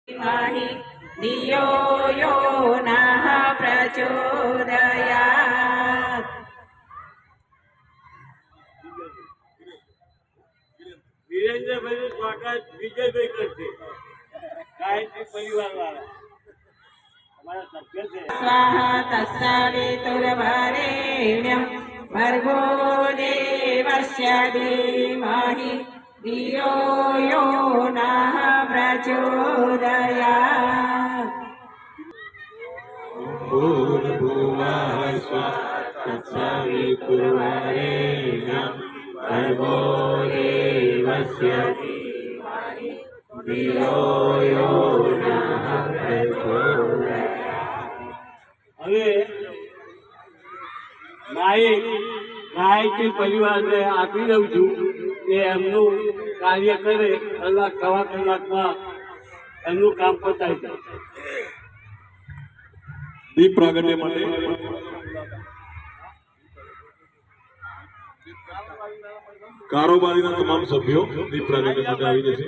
धीमहि धियो यो नः प्रचोदयात्। वीरेंद्रભાઈનું સ્વાગત વિજયભાઈ કરશે, ગાયત્રી પરિવારવાળા અમારા સભ્ય છે. સ્વાહા તત્સવિતુર્વરેણ્યં ભર્ગો દેવસ્ય ધીમહિ ધિયો યો નઃ પ્રચોદયાत्। भूर्भुवः स्वः तत्सवितुर्वरेण्यं भर्गो देवस्य धीमहि धियो यो नः प्रचोदयात्। હવે માઇક ગાયત્રી પરિવારને આપી દઉં છું કે એમનું કાર્ય કરે, કલાક સવા કલાકમાં એમનું કામ પતાવી જાય. દીપ પ્રાગટ્ય માટે કારોબારીના તમામ સભ્યો દીપ પ્રાગટ્ય માટે આવી જશે.